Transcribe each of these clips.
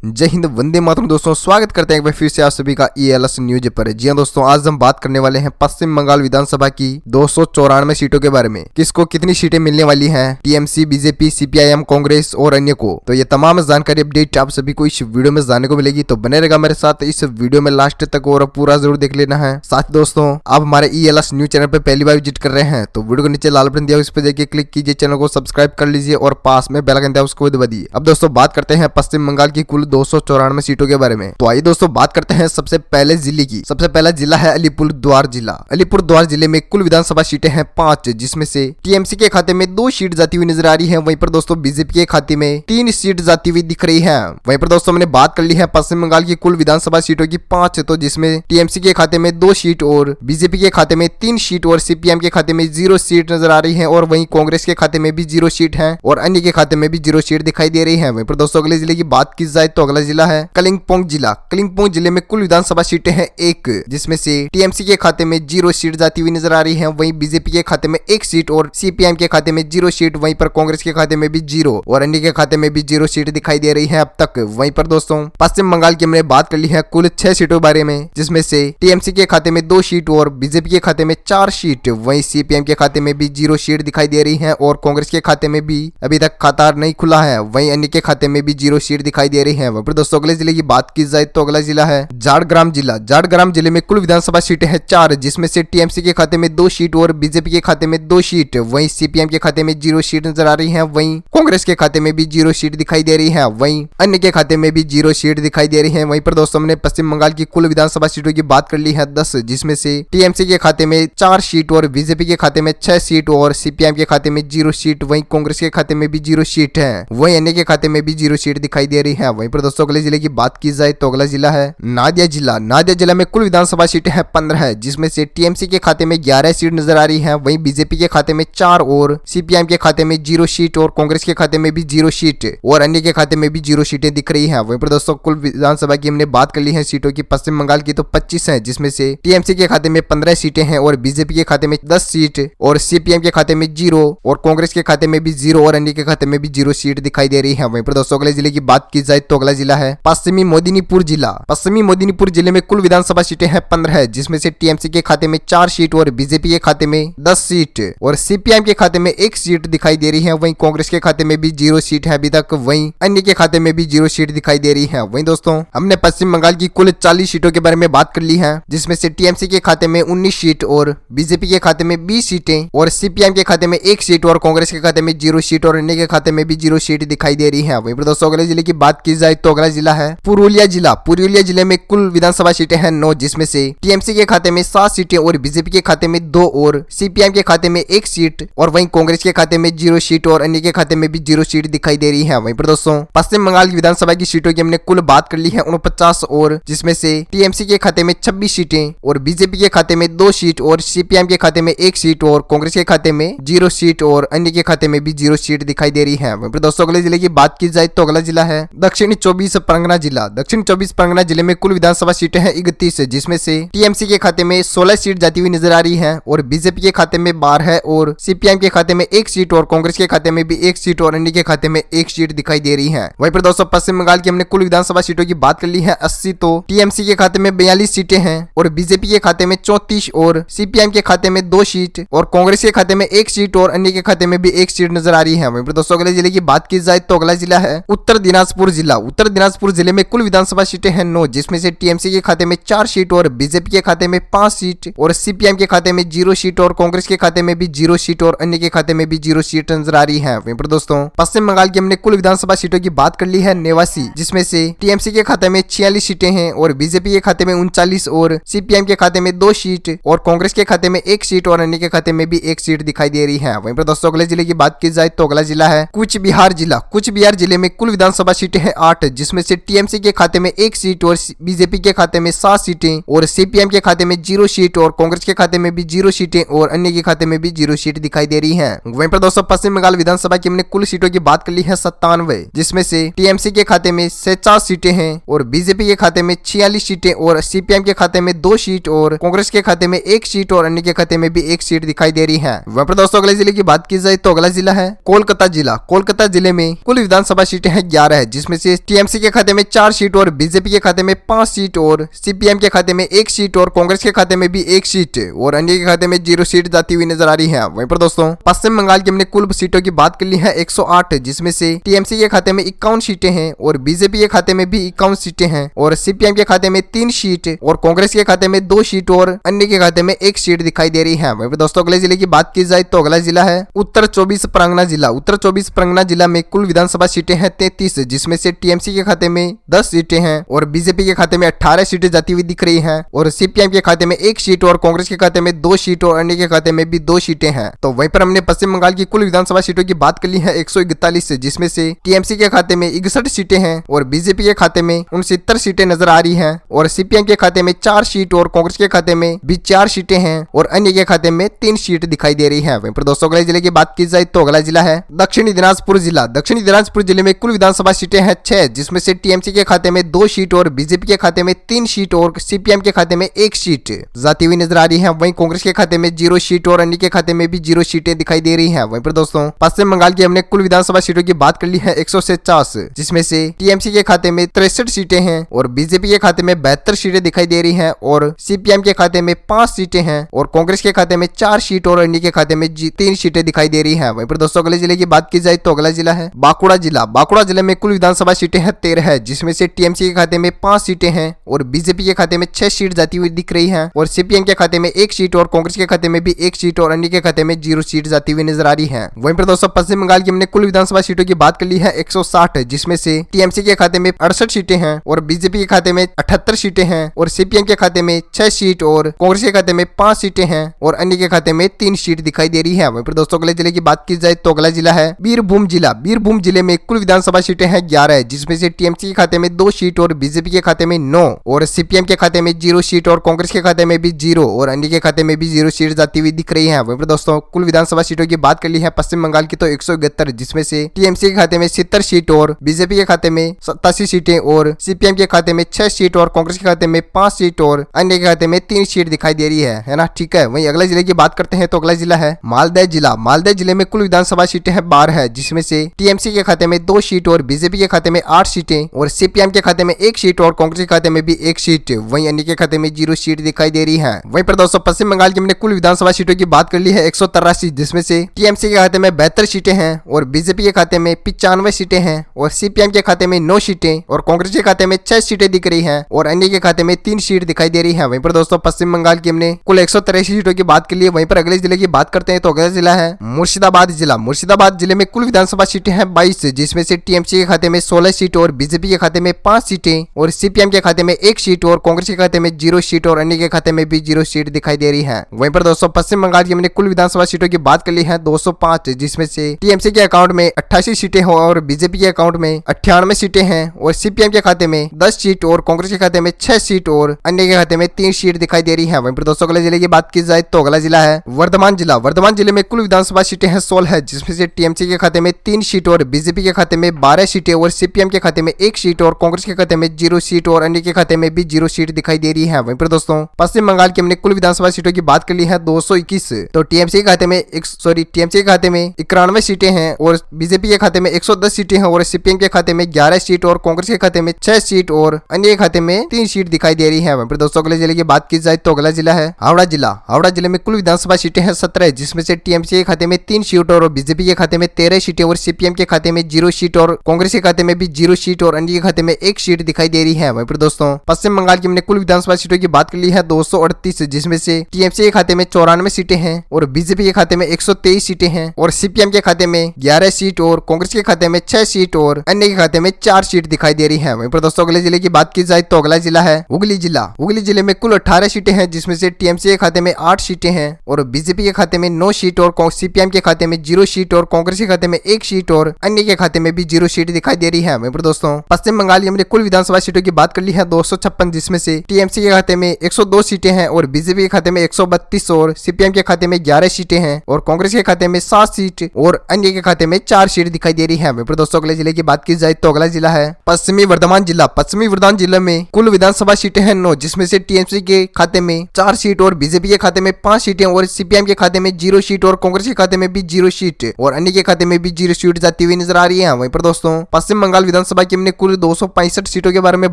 जय हिंद, वंदे मातरम। दोस्तों स्वागत करते हैं एक बार फिर से आप सभी का ELS न्यूज पर। जी हां दोस्तों, आज हम बात करने वाले हैं पश्चिम बंगाल विधानसभा की 294 सीटों के बारे में। किसको कितनी सीटें मिलने वाली हैं, टीएमसी, बीजेपी, CPIM, कांग्रेस और अन्य को। तो ये तमाम जानकारी अपडेट आप सभी को इस वीडियो में जानने को मिलेगी, तो बने रहेगा मेरे साथ इस वीडियो में लास्ट तक और पूरा जरूर देख लेना है। साथ दोस्तों, आप हमारे ELS न्यूज चैनल पर पहली बार विजिट कर रहे हैं तो वीडियो को नीचे लाल बटन दिया उस पर जाकर क्लिक कीजिए, चैनल को सब्सक्राइब कर लीजिए और पास में बेल आइकन दिया उसको दबा दीजिए। अब दोस्तों बात करते हैं पश्चिम बंगाल की कुल 294 सीटों के बारे में। तो आइए दोस्तों बात करते हैं सबसे पहले जिले की। सबसे पहला जिला है अलीपुरद्वार जिला। अलीपुरद्वार जिले में कुल विधानसभा सीटें हैं 5, जिसमें से टीएमसी के खाते में 2 सीट जाती हुई नजर आ रही है। वहीं पर दोस्तों बीजेपी के खाते में 3 सीट जाती हुई दिख रही है। वहीं पर दोस्तों मैंने बात कर ली है पश्चिम बंगाल की कुल विधानसभा सीटों की 5, तो जिसमें टीएमसी के खाते में 2 सीट और बीजेपी के खाते में 3 सीट और CPIM के खाते में 0 सीट नजर आ रही है। और वहीं कांग्रेस के खाते में भी 0 सीट है और अन्य के खाते में भी 0 सीट दिखाई दे रही है। वहीं पर दोस्तों अगले जिले की बात की जाए तो अगला जिला है कलिंपोंग जिला। कलिंपोंग जिले में कुल विधानसभा सीटें हैं 1, जिसमें से टीएमसी के खाते में 0 सीट जाती हुई नजर आ रही है। वहीं बीजेपी के खाते में 1 सीट और CPIM के खाते में 0 सीट। वहीं पर कांग्रेस के खाते में भी 0 और अन्य के खाते में भी 0 सीट दिखाई दे रही है अब तक। वहीं पर दोस्तों पश्चिम बंगाल की हमने बात कर ली है कुल 6 सीटों बारे में, जिसमें से टीएमसी के खाते में 2 सीट और बीजेपी के खाते में 4 सीट। वहीं CPIM के खाते में भी 0 सीट दिखाई दे रही है और कांग्रेस के खाते में भी अभी तक खाता नहीं खुला है। वहीं अन्य के खाते में भी 0 सीट दिखाई दे रही है। वहीं पर दोस्तों अगले जिले की बात की जाए तो अगला जिला है झारग्राम जिला। झारग्राम जिले में कुल विधानसभा सीटें हैं 4, जिसमें से टीएमसी के खाते में 2 सीट और बीजेपी के खाते में 2 सीट। वहीं CPIM के खाते में 0 सीट नजर आ रही है। वहीं कांग्रेस के खाते में भी 0 सीट दिखाई दे रही है। वहीं अन्य के खाते में भी 0 सीट दिखाई दे रही है। वहीं पर दोस्तों हमने पश्चिम बंगाल की कुल विधानसभा सीटों की बात कर ली है 10, जिसमें से टीएमसी के खाते में 4 सीट और बीजेपी के खाते में 6 सीट और CPIM के खाते में 0 सीट। वहीं कांग्रेस के खाते में भी 0 सीट है। वहीं अन्य के खाते में भी 0 सीट दिखाई दे रही है। वहीं पर दोस्तों अगले जिले की बात की जाए तो अगला जिला है नादिया जिला। नादिया जिला में कुल विधानसभा सीटें हैं 15, जिसमें से टीएमसी के खाते में 11 सीट नजर आ रही है। वहीं बीजेपी के खाते में 4 और CPIM के खाते में 0 सीट और कांग्रेस के खाते में भी 0 सीट और अन्य के खाते में भी 0 सीटें दिख रही है। वहीं पर दोस्तों कुल विधानसभा की हमने बात कर ली है सीटों की पश्चिम बंगाल की, तो 25 है, जिसमें से टीएमसी के खाते में 15 सीटें हैं और बीजेपी के खाते में 10 सीट और CPIM के खाते में 0 और कांग्रेस के खाते में भी 0 और अन्य के खाते में भी 0 सीट दिखाई दे रही है। वहीं पर दोस्तों अगले जिले की बात की जाए तो अगला जिला है पश्चिमी मेदिनीपुर जिला। पश्चिमी मेदिनीपुर जिले में कुल विधानसभा सीटें हैं 15, जिसमें से टीएमसी के खाते में 4 सीट और बीजेपी के खाते में 10 सीट और CPIM के खाते में 1 सीट दिखाई दे रही है। वहीं कांग्रेस के खाते में भी 0 सीट है अभी तक। वहीं अन्य के खाते में भी 0 सीट दिखाई दे रही है। वहीं दोस्तों हमने पश्चिम बंगाल की कुल 40 सीटों के बारे में बात कर ली है, जिसमें से टीएमसी के खाते में 19 सीट और बीजेपी के खाते में 20 सीटें और CPIM के खाते में 1 सीट और कांग्रेस के खाते में 0 सीट और अन्य के खाते में भी 0 सीट दिखाई दे रही है। वहीं पर दोस्तों अगले जिले की बात की जाए तो अगला जिला है पुरुलिया जिला। पुरुलिया जिले में कुल विधानसभा सीटें हैं 9, जिसमें से टीएमसी के खाते में 7 सीटें और बीजेपी के खाते में 2 और CPIM के खाते में 1 सीट और वहीं कांग्रेस के खाते में 0 सीट और अन्य के खाते में भी 0 सीट दिखाई दे रही है। वहीं पर दोस्तों पश्चिम बंगाल की विधानसभा की सीटों की हमने कुल बात कर ली है 49 और जिसमें से टीएमसी के खाते में 26 सीटें और बीजेपी के खाते में 2 सीट और CPIM के खाते में 1 सीट और कांग्रेस के खाते में 0 सीट और अन्य के खाते में भी 0 सीट दिखाई दे रही है। वहीं पर दोस्तों अगले जिले की बात की जाए तो अगला जिला है दक्षिण 24 परगना जिला। दक्षिण 24 परगना जिले में कुल विधानसभा सीटें हैं 31, जिसमें से टीएमसी के खाते में 16 सीट जाती हुई नजर आ रही है और बीजेपी के खाते में 12 और CPIM के खाते में 1 सीट और कांग्रेस के खाते में भी 1 सीट और अन्य के खाते में 1 सीट दिखाई दे रही है। वहीं पर दोस्तों पश्चिम बंगाल की हमने कुल विधानसभा सीटों की बात कर ली है 80, तो टीएमसी के खाते में 42 सीटें हैं और बीजेपी के खाते में 34 और CPIM के खाते में 2 सीट और कांग्रेस के खाते में 1 सीट और अन्य के खाते में भी 1 सीट नजर आ रही है। वहीं पर दोस्तों अगले जिले की बात की जाए तो अगला जिला है उत्तर दिनाजपुर जिला। उत्तर दिनाजपुर जिले में कुल विधानसभा सीटें हैं 9, जिसमें से टीएमसी के खाते में 4 सीट और बीजेपी के खाते में 5 सीट और CPIM के खाते में 0 सीट और कांग्रेस के खाते में भी 0 सीट और अन्य के खाते में भी 0 सीट नजर आ रही है। वहीं पर दोस्तों पश्चिम बंगाल की हमने कुल विधानसभा सीटों की बात कर ली है 89, जिसमें से टीएमसी के खाते में 46 सीटें हैं और बीजेपी के खाते में 39 और CPIM के खाते में 2 सीट और कांग्रेस के खाते में 1 सीट और अन्य के खाते में भी 1 सीट दिखाई दे रही है। वहीं पर दोस्तों अगले जिले की बात की जाए तो अगला जिला है कूच बिहार जिला। कूच बिहार जिले में कुल विधानसभा सीटें हैं 8, जिसमें से टीएमसी के खाते में 1 सीट और बीजेपी के खाते में 7 सीटें और CPIM के खाते में 0 सीट और कांग्रेस के खाते में भी 0 सीटें और अन्य के खाते में भी 0 सीट दिखाई दे रही है। वहीं पर दोस्तों पश्चिम बंगाल विधानसभा की हमने कुल सीटों की बात कर ली है 97, जिसमें से टीएमसी के खाते में 49 सीटें हैं और बीजेपी के खाते में 46 सीटें और CPIM के खाते में 2 सीट और कांग्रेस के खाते में 1 सीट और अन्य के खाते में भी 1 सीट दिखाई दे रही है। वहीं पर दोस्तों अगले जिले की बात की जाए तो अगला जिला है कोलकाता जिला। कोलकाता जिले में कुल विधानसभा सीटें हैं 11, जिसमें से टीएमसी के खाते में 4 सीट और बीजेपी के खाते में 5 सीट और सीपीएम के खाते में 1 सीट और कांग्रेस के खाते में भी 1 सीट और अन्य के खाते में 0 सीट जाती हुई नजर आ रही है। वहीं पर दोस्तों पश्चिम बंगाल की हमने कुल सीटों की बात कर ली है 108, जिसमें से टीएमसी के खाते में 51 सीटें हैं और बीजेपी के खाते में भी 51 सीटें हैं और सीपीएम के खाते में 3 सीट और कांग्रेस के खाते में 2 सीट और अन्य के खाते में 1 सीट दिखाई दे रही है। वहीं पर दोस्तों अगले जिले की बात की जाए तो अगला जिला है उत्तर 24 परगना जिला। उत्तर 24 परगना जिला में कुल विधानसभा सीटें हैं 33, जिसमें से टीएमसी के खाते में 10 सीटें हैं और बीजेपी के खाते में 18 सीटें जाती हुई दिख रही हैं और सीपीएम के खाते में 1 सीट और कांग्रेस के खाते में 2 सीट और अन्य के खाते में भी 2 सीटें हैं। तो वहीं पर हमने पश्चिम बंगाल की कुल विधानसभा सीटों की बात कर ली है 141, जिसमें से टीएमसी के खाते में 61 सीटें हैं और बीजेपी के खाते में 69 सीटें नजर आ रही हैं और सीपीएम के खाते में 4 सीट और कांग्रेस के खाते में भी 4 सीटें हैं और अन्य के खाते में 3 सीट दिखाई दे रही है। वहीं पर दोस्तों अगले जिले की बात की जाए तो अगला जिला है दक्षिणी दिनाजपुर जिला। दक्षिणी दिनाजपुर जिले में कुल विधानसभा सीटें हैं 6, जिसमें से टीएमसी के खाते में 2 सीट और बीजेपी के खाते में 3 सीट और सीपीएम के खाते में 1 सीट जाती हुई नजर आ रही है। वहीं कांग्रेस के खाते में 0 सीट और अन्य के खाते में भी 0 सीटें दिखाई दे रही है। वहीं पर दोस्तों पश्चिम बंगाल की हमने कुल विधानसभा सीटों की बात कर ली है 149, जिसमें से टीएमसी के खाते में 63 सीटें हैं और बीजेपी के खाते में 72 सीटें दिखाई दे रही हैं और सीपीएम के खाते में 5 सीटें हैं और कांग्रेस के खाते में 4 सीट और अन्य के खाते में 3 सीटें दिखाई दे रही हैं। वहीं पर दोस्तों अगले जिले की बात की जाए तो अगला जिला है बांकुड़ा जिला। बांकुड़ा जिले में कुल विधानसभा सीटें हैं 13, जिसमें से टीएमसी के खाते में 5 सीटें हैं और बीजेपी के खाते में 6 सीट जाती हुई दिख रही है और सीपीएम के खाते में 1 सीट और कांग्रेस के खाते में भी 1 सीट और अन्य के खाते में 0 सीट जाती हुई नजर आ रही है। वहीं पर दोस्तों पश्चिम बंगाल की हमने कुल विधानसभा सीटों की बात कर ली है 160, जिसमें से टीएमसी के खाते में 68 सीटें हैं और बीजेपी के खाते में 78 सीटें हैं और सीपीएम के खाते में 6 सीट और कांग्रेस के खाते में 5 सीटें हैं और अन्य के खाते में 3 सीट दिखाई दे रही है। वहीं पर दोस्तों अगले जिले की बात की जाए तो अगला जिला है बीरभूम जिला। बीरभूम जिले में कुल विधानसभा सीटें हैं 11, जिसमें से टीएमसी के खाते में 2 सीट और बीजेपी के खाते में 9 और सीपीएम के खाते में 0 सीट और कांग्रेस के खाते में भी 0 और अन्य के खाते में भी 0 सीट जाती हुई दिख रही है। वहीं पर दोस्तों कुल विधानसभा सीटों की बात कर ली है पश्चिम बंगाल की तो 171, जिसमें से टीएमसी के खाते में 70 सीट और बीजेपी के खाते में 87 सीटें और सीपीएम के खाते में 6 सीट और कांग्रेस के खाते में 5 सीट और अन्य के खाते में 3 सीट दिखाई दे रही है ना। ठीक है, वहीं अगले जिले की बात करते हैं तो अगला जिला है मालदह जिला। मालदह जिले में कुल विधानसभा सीटें हैं 12, जिसमें से टीएमसी के खाते में 2 सीट और बीजेपी के खाते में 8 सीटें और सीपीएम के खाते में 1 सीट और कांग्रेस के खाते में भी 1 सीट, वहीं अन्य के खाते में 0 सीट दिखाई दे रही है। वहीं पर दोस्तों पश्चिम बंगाल की हमने कुल विधानसभा सीटों की बात कर ली है 183, जिसमें से टीएमसी के खाते में 72 सीटें हैं और बीजेपी के खाते में 95 सीटें हैं और सीपीएम के खाते में 9 सीटें और कांग्रेस के खाते में 6 सीटें दिख रही हैं और अन्य के खाते में 3 सीट दिखाई दे रही है। वहीं पर दोस्तों पश्चिम बंगाल की हमने कुल 183 सीटों की बात कर ली है। वहीं पर अगले जिले की बात करते हैं तो अगला जिला है मुर्शिदाबाद जिला। मुर्शिदाबाद जिले में कुल विधानसभा सीटें हैं 22, जिसमें से टीएमसी के खाते में 16 सीट और बीजेपी के खाते में 5 सीटें और सीपीएम के खाते में 1 सीट और कांग्रेस के खाते में 0 सीट और अन्य के खाते में भी 0 सीट दिखाई दे रही है। वहीं पर दोस्तों पश्चिम बंगाल की हमने कुल विधानसभा सीटों की बात कर ली है 205, जिसमें से टीएमसी के अकाउंट में 88 सीटें हो और बीजेपी के अकाउंट में 98 सीटें हैं और सीपीएम के खाते में 10 सीट और कांग्रेस के खाते में 6 सीट और अन्य के खाते में 3 सीट दिखाई दे रही है। वहीं पर दोस्तों अगले जिले की बात की जाए तो अगला जिला है वर्धमान जिला। वर्धमान जिले में कुल विधानसभा सीटें हैं 16, जिसमें से टीएमसी के खाते में 3 सीट और बीजेपी के खाते में 12 सीटें और सीपीएम के खाते में 1 सीट और कांग्रेस के खाते में 0 सीट और अन्य के खाते में भी 0 सीट दिखाई दे रही है। वहीं पर दोस्तों पश्चिम बंगाल की हमने कुल विधानसभा सीटों की बात कर ली है 221, तो टीएमसी के खाते में टीएमसी के खाते में 91 सीटें हैं और बीजेपी के खाते में 110 सीटें हैं और सीपीएम के खाते में 11 सीट और कांग्रेस के खाते में 6 सीट और अन्य के खाते में 3 सीट दिखाई दे रही है। वहीं पर दोस्तों अगले जिले की बात की जाए तो अगला जिला है हावड़ा जिला। हावड़ा जिले में कुल विधानसभा सीटें हैं 17, जिसमें से टीएमसी के खाते में 3 सीट और बीजेपी के खाते में 13 सीटें और सीपीएम के खाते में 0 सीट और कांग्रेस के खाते में भी 0 सीट और अन्य के खाते में 1 सीट दिखाई दे रही है। वहीं पर दोस्तों पश्चिम बंगाल की हमने कुल विधानसभा सीटों की बात कर ली है 238, जिसमें से टीएमसी के खाते में 94 सीटें हैं और बीजेपी के खाते में 123 सीटें हैं और सीपीएम के खाते में 11 सीट और कांग्रेस के खाते में 6 सीट और अन्य के खाते में 4 सीट दिखाई दे रही है। वहीं पर दोस्तों अगले जिले की बात की जाए तो अगला जिला है हुगली जिला। हुगली जिले में कुल 18 सीटें हैं, जिसमें से टीएमसी के खाते में 8 सीटें हैं और बीजेपी के खाते में 9 सीट और सीपीएम के खाते में 0 सीट और कांग्रेस के खाते में 1 सीट और अन्य के खाते में भी 0 सीट दिखाई दे रही है। वहीं पर दोस्तों पश्चिम बंगाल की हमने कुल विधानसभा सीटों की बात कर ली है 256, जिसमें से टीएमसी के खाते में 102 सीटें हैं और बीजेपी के खाते में 132 और सीपीएम के खाते में 11 सीटें हैं और कांग्रेस के खाते में 7 सीट और अन्य के खाते में 4 सीट दिखाई दे रही है। वहीं पर दोस्तों अगले जिले की बात की जाए तो अगला जिला है पश्चिमी वर्धमान जिला। पश्चिमी वर्धमान जिले में कुल विधानसभा सीटें हैं 9, जिसमें से टीएमसी के खाते में 4 सीट और बीजेपी के खाते में 5 सीटें और सीपीएम के खाते में 0 सीट और कांग्रेस के खाते में भी 0 सीट और अन्य के खाते में भी 0 सीट जाती हुई नजर आ रही है। वहीं पर दोस्तों पश्चिम बंगाल विधानसभा की हमने कुल 265 सीटों के बारे में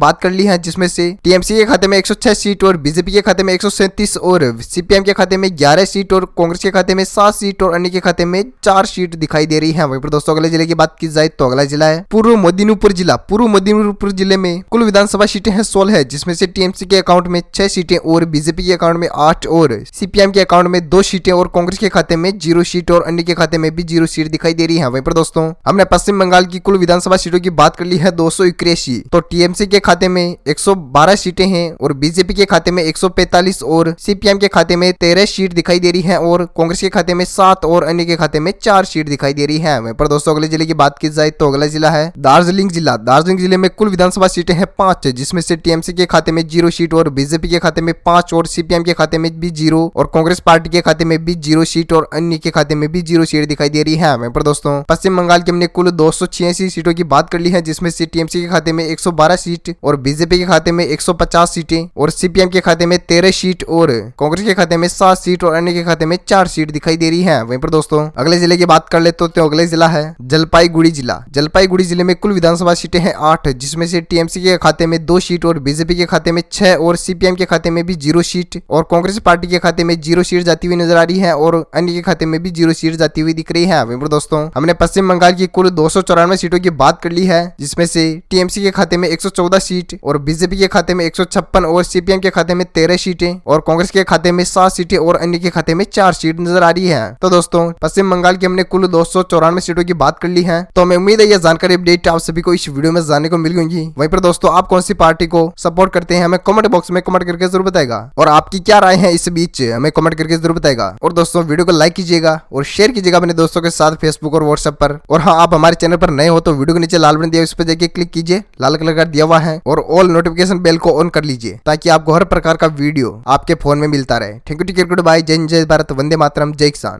बात कर ली है, जिसमें से टीएमसी के खाते में 106 सीट और बीजेपी के खाते में 137 और सीपीएम के खाते में 11 सीट और कांग्रेस के खाते में 7 सीट और अन्य के खाते में 4 सीट दिखाई दे रही है। वहीं पर दोस्तों अगले जिले की बात की जाए तो अगला जिला है पूर्व मेदिनीपुर जिला। पूर्व मेदिनीपुर जिले में कुल विधानसभा सीटें हैं 16 है, जिसमें से टीएमसी के अकाउंट में 6 सीटें और बीजेपी के अकाउंट में 8 और सीपीएम के अकाउंट में 2 सीटें और कांग्रेस के खाते में 0 सीट और अन्य के खाते में भी 0 सीट दिखाई दे रही है। वहीं पर दोस्तों हमने पश्चिम बंगाल की कुल विधानसभा सीटों की बात कर ली है 281। तो टीएमसी के खाते में 112 सीटें हैं और बीजेपी के खाते में 145 और सीपीएम के खाते में 13 सीट दिखाई दे रही है और कांग्रेस के खाते में 7 और अन्य के खाते में 4 सीट दिखाई दे रही है। वहीं पर दोस्तों अगले जिले की बात की जाए तो अगला जिला है दार्जिलिंग जिला। दार्जिलिंग जिले में कुल विधानसभा सीटें हैं 5, जिसमें से टीएमसी के खाते में 0 सीट और बीजेपी के खाते में 5 और सीपीएम के खाते में भी 0 और कांग्रेस पार्टी के खाते में भी 0 सीट और अन्य के खाते में भी 0 सीट दिखाई दे रही है। वहीं पर दोस्तों पश्चिम बंगाल की हमने कुल 286 सीटों की बात कर ली है, जिसमें से टीएमसी के खाते में 112 सीट और बीजेपी के खाते में 150 सीटें और सीपीएम के खाते में 13 सीट और कांग्रेस के खाते में 7 सीट और अन्य के खाते में 4 सीट दिखाई दे रही है। वहीं पर दोस्तों अगले जिले की बात कर ले तो अगले जिला है जलपाईगुड़ी जिला। जलपाईगुड़ी जिले में कुल विधानसभा सीटें हैं 8, जिसमें से टीएमसी के खाते में 2 सीट और बीजेपी के खाते में 6 और सीपीएम के खाते में भी 0 सीट और कांग्रेस पार्टी के खाते में 0 सीट जाती हुई नजर आ रही है और अन्य के खाते में भी 0 सीट जाती हुई दिख रही है। वहीं पर दोस्तों हमने पश्चिम बंगाल की कुल 294 सीटों की बात कर ली है, जिसमें से टीएमसी के खाते में 114 सीट और बीजेपी के खाते में 156 और सीपीएम के खाते में 13 सीटें और कांग्रेस के खाते में 7 सीटें और अन्य के खाते में 4 सीट नजर आ रही है। तो दोस्तों पश्चिम बंगाल की हमने कुल 294 सीटों की बात कर ली है। तो हमें उम्मीद है यह जानकारी अपडेट आप सभी को इस वीडियो में जानने को मिल गई। वहीं पर दोस्तों आप कौन सी पार्टी को सपोर्ट करते हैं हमें कमेंट बॉक्स में कमेंट करके जरूर बताएगा और आपकी क्या राय है इस बीच हमें कमेंट करके जरूर बताएगा। और दोस्तों वीडियो को लाइक कीजिएगा और शेयर कीजिएगा अपने दोस्तों के साथ फेसबुक और व्हाट्सएप पर। और हाँ, आप हमारे चैनल पर नए हो तो वीडियो के नीचे लाल बटन दिया उस पर जाके क्लिक कीजिए, लाल कलर का दिया हुआ है, और ऑल नोटिफिकेशन बेल को ऑन कर लीजिए ताकि आपको हर प्रकार का वीडियो आपके फोन में मिलता रहे। थैंक यू, बाय, जय हिंद, जय भारत, वंदे मातरम, जय किसान।